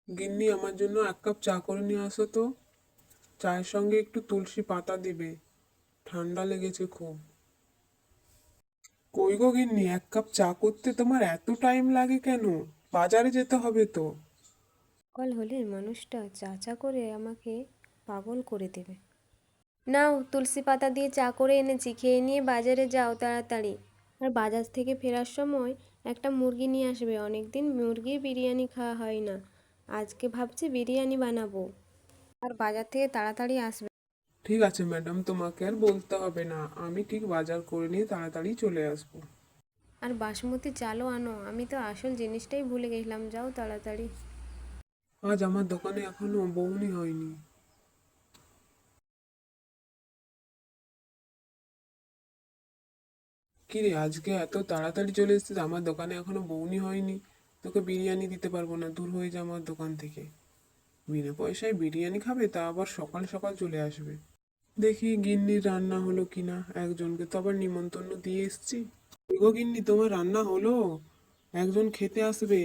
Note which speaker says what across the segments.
Speaker 1: গিন্নি, আমার জন্য 1 কাপ চা করে নিয়ে আসো তো। চায়ের সঙ্গে একটু তুলসী পাতা দিবে, ঠান্ডা লেগেছে খুব। কই গো গিন্নি, 1 কাপ চা করতে তোমার এত টাইম লাগে কেন? বাজারে যেতে হবে তো।
Speaker 2: সকাল হলে মানুষটা চা চা করে আমাকে পাগল করে দেবে। নাও, তুলসী পাতা দিয়ে চা করে এনেছি, খেয়ে নিয়ে বাজারে যাও তাড়াতাড়ি। আর বাজার থেকে ফেরার সময় একটা মুরগি নিয়ে আসবে, অনেকদিন মুরগির বিরিয়ানি খাওয়া হয় না। আজকে ভাবছি বিরিয়ানি বানাবো। আর বাজার থেকে তাড়াতাড়ি আসবে।
Speaker 1: ঠিক আছে ম্যাডাম, তোমাকে আর বলতে হবে না, আমি ঠিক বাজার করে নিয়ে তাড়াতাড়ি চলে আসবো।
Speaker 2: আর বাসমতি চালও আনো, আমি তো আসল জিনিসটাই ভুলে গেছিলাম, যাও তাড়াতাড়ি।
Speaker 1: আজ আমার দোকানে এখনো বউনি হয়নি। কিরে, আজকে এত তাড়াতাড়ি চলে এসেছিস, আমার দোকানে এখনো বউনি হয়নি। তোকে বিরিয়ানি দিতে পারবো না, দূর হয়ে যা আমার দোকান থেকে। বিনা পয়সায় বিরিয়ানি খাবে, তা আবার সকাল সকাল চলে আসবে। দেখি গিন্নির রান্না হলো কিনা, একজনকে তো আবার নিমন্ত্রণ দিয়ে এসছি। গো গিন্নি, তোমার রান্না হলো? একজন খেতে আসবে।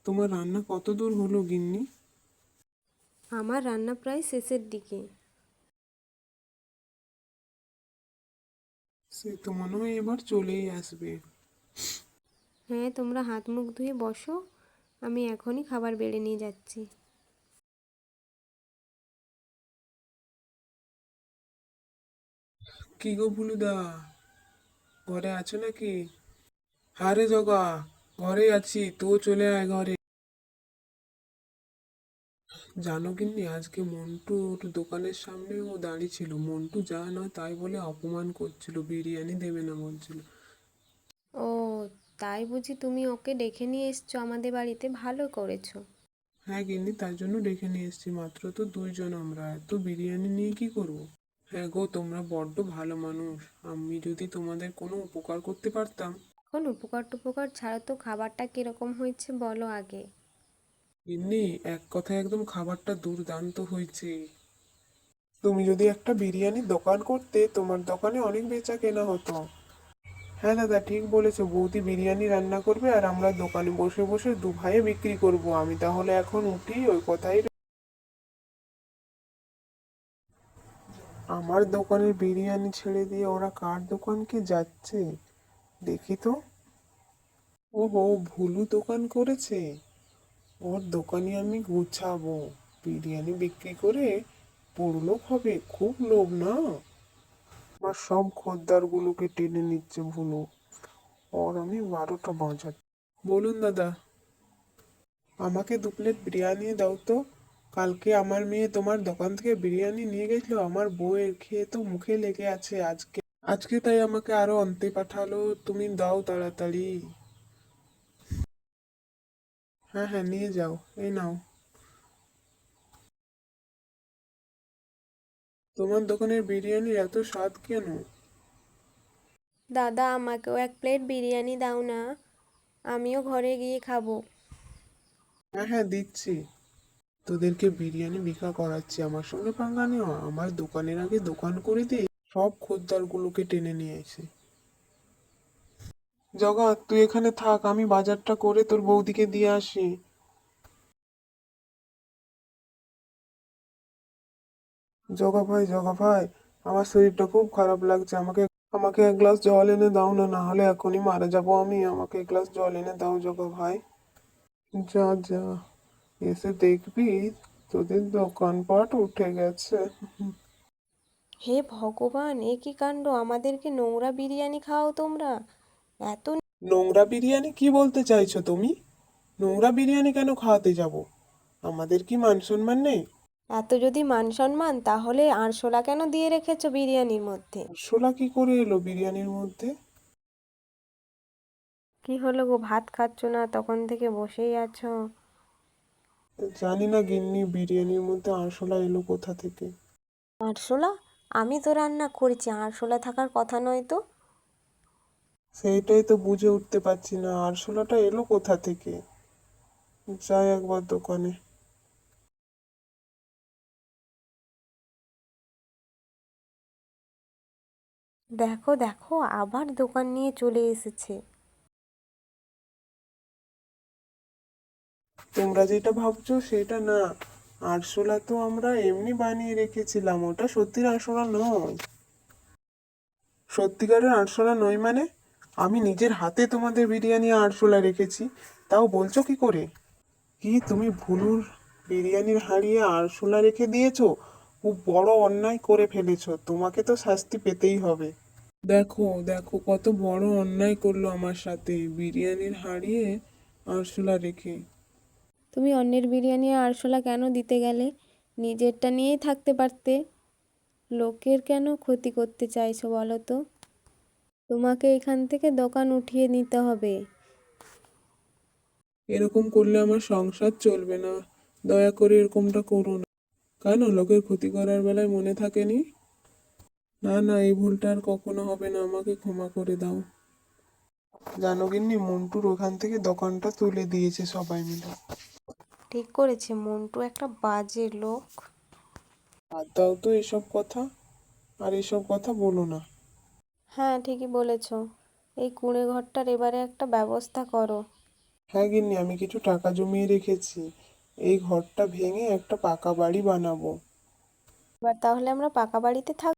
Speaker 1: তোমার রান্না কত দূর হলো গিন্নি?
Speaker 2: আমার রান্না প্রায় শেষের দিকে।
Speaker 1: সে তো মনে হয় এবার চলেই আসবে।
Speaker 2: হ্যাঁ, তোমরা হাত মুখ ধুয়ে বসো, আমি এখনই খাবার বেড়ে নিয়ে যাচ্ছি।
Speaker 1: কি গো ভুলুদা, ঘরে আছো নাকি? আরে জগা, ঘরে আছি, তো চলে আয় ঘরে। জানো গিন্নি, আজকে মন্টুর দোকানের সামনে ও দাঁড়িয়ে ছিল, মন্টু যা নয় তাই বলে অপমান করছিল, বিরিয়ানি দেবে না বলছিল।
Speaker 2: ও, তাই বুঝি তুমি ওকে ডেকে নিয়ে এসছো আমাদের বাড়িতে, ভালো করেছো।
Speaker 1: হ্যাঁ গিন্নি, তার জন্য ডেকে নিয়ে এসেছি, মাত্র তো 2 জন, আমরা এত বিরিয়ানি নিয়ে কি করব। হ্যাঁ গো, তোমরা বড্ড ভালো মানুষ। আমি যদি তোমাদের কোনো উপকার করতে পারতাম।
Speaker 2: এখন উপকার টুপকার ছাড়া তো খাবারটা কিরকম হয়েছে বলো আগে।
Speaker 1: গিন্নি, এক কথায় একদম খাবারটা দুর্দান্ত হয়েছে। তুমি যদি একটা বিরিয়ানির দোকান করতে, তোমার দোকানে অনেক বেচা কেনা হতো। হ্যাঁ দাদা, ঠিক বলেছো, বৌদি বিরিয়ানি রান্না করবে আর আমরা দোকানে বসে বসে দুভাইয়ে বিক্রি করব। আমি তাহলে এখন উঠি, ওই কথাই। আমার দোকানের বিরিয়ানি ছেড়ে দিয়ে ওরা কার দোকানকে যাচ্ছে, দেখি তো। ওহো, ভুলু দোকান করেছে। ওর দোকানে আমি গুছাবো, বিরিয়ানি বিক্রি করে বড়লোক হবে, খুব লোভ না। আমার সব খদ্দারগুলোকে টেনে নিচ্ছে ভুলু। ওর আমি 12টা বাজাচ্ছি। বলুন দাদা। আমাকে 2 প্লেট বিরিয়ানি দাও তো। কালকে আমার মেয়ে তোমার দোকান থেকে বিরিয়ানি নিয়ে গেছিল, আমার বউয়ের খেয়ে তো মুখে লেগে আছে আজকে। আজকে তাই আমাকে আরো আনতে পাঠালো। তুমি দাও তাড়াতাড়ি। হ্যাঁ হ্যাঁ, নিয়ে যাও, এই নাও। তোমার দোকানের বিরিয়ানির এত স্বাদ কেন?
Speaker 2: দাদা, আমাকেও 1 প্লেট বিরিয়ানি দাও না, আমিও ঘরে গিয়ে খাবো।
Speaker 1: হ্যাঁ হ্যাঁ, দিচ্ছি। তোদেরকে বিরিয়ানি বিক্রি করাচ্ছি, আমার সঙ্গে পাঙ্গা নিও। আমার দোকানের আগে দোকান করে দিয়ে সব খদ্দারগুলোকে টেনে নিয়ে এসে। জগৎ, তুই এখানে থাক, আমি বাজারটা করে তোর বৌদিকে দিয়ে আসি। জগা ভাই, জগা ভাই, আমার শরীরটা খুব খারাপ লাগছে, আমাকে আমাকে 1 গ্লাস জল এনে দাও না, না হলে এখনই মারা যাবো আমি। আমাকে 1 গ্লাস জল এনে দাও জগা ভাই। যা যা, এসে দেখবি তোদের দোকানপাট উঠে গেছে।
Speaker 2: হে ভগবান, এ কি কাণ্ড! আমাদেরকে নোংরা বিরিয়ানি খাও তোমরা! এত
Speaker 1: নোংরা বিরিয়ানি কি বলতে চাইছো তুমি? নোংরা বিরিয়ানি কেন খাওয়াতে যাব? আমাদের কি মান সম্মান নেই?
Speaker 2: এত যদি মান সম্মান, তাহলে আরশোলা কেন দিয়ে রেখেছো বিরিয়ানির মধ্যে?
Speaker 1: শোলা কি করে এলো বিরিয়ানির মধ্যে?
Speaker 2: কি হলো গো, ভাত খাচ্ছ না তখন থেকে, বসেই আছো?
Speaker 1: জানি না গিন্নি, বিরিয়ানির মধ্যে আরশোলা এলো কোথা থেকে।
Speaker 2: আরশোলা? আমি তো রান্না করেছি, আরশোলা থাকার কথা নয় তো।
Speaker 1: সেইটাই তো বুঝে উঠতে পারছি না, আরশোলাটা এলো কোথা থেকে। যাই একবার দোকানে।
Speaker 2: দেখো দেখো আবার দোকান নিয়ে চলে এসেছে।
Speaker 1: তোমরা যেটা ভাবছো সেটা না, আরশোলা তো আমরা এমনি বানিয়ে রেখেছিলাম, ওটা সত্যির আরশোলা নয়। সত্যিকারের আরশোলা নয় মানে? আমি নিজের হাতে তোমাদের বিরিয়ানি আরশোলা রেখেছি, তাও বলছো কি করে? কি তুমি ভুলুর বিরিয়ানির হাঁড়িয়ে আরশোলা রেখে দিয়েছো? খুব বড় অন্যায় করে ফেলেছো, তোমাকে তো শাস্তি পেতেই হবে। দেখো দেখো কত বড় অন্যায় করলো আমার সাথে, বিরিয়ানির হাঁড়িয়ে আরশোলা রেখে।
Speaker 2: তুমি অন্যের বিরিয়ানি আর আরশোলা কেন দিতে গেলে? নিজেরটা নিয়েই থাকতে পারতে। লোকের কেন ক্ষতি করতে চাইছো বলো তো? তোমাকে এখান থেকে দোকান উঠিয়ে নিতে হবে।
Speaker 1: এরকম করলে আমার সংসার চলবে না, দয়া করে এরকমটা করো না। কেন লোকের ক্ষতি করার বেলায় মনে থাকেনি? না না, এই ভুলটা আর কখনো হবে না, আমাকে ক্ষমা করে দাও। জানো গিন্নি, মন্টুর ওখান থেকে দোকানটা তুলে দিয়েছে সবাই মিলে।
Speaker 2: ঠিক করেছে, মন্টু একটা বাজে লোক।
Speaker 1: বাদ দাও তো এসব কথা, আর এসব কথা বলো না।
Speaker 2: হ্যাঁ ঠিকই বলেছো। এই কুঁড়ে ঘরটার এবারে একটা ব্যবস্থা করো।
Speaker 1: হ্যাঁ গিন্নি, আমি কিছু টাকা জমিয়ে রেখেছি, এই ঘরটা ভেঙে একটা পাকা বাড়ি বানাবো।
Speaker 2: এবার তাহলে আমরা পাকা বাড়িতে থাকবো।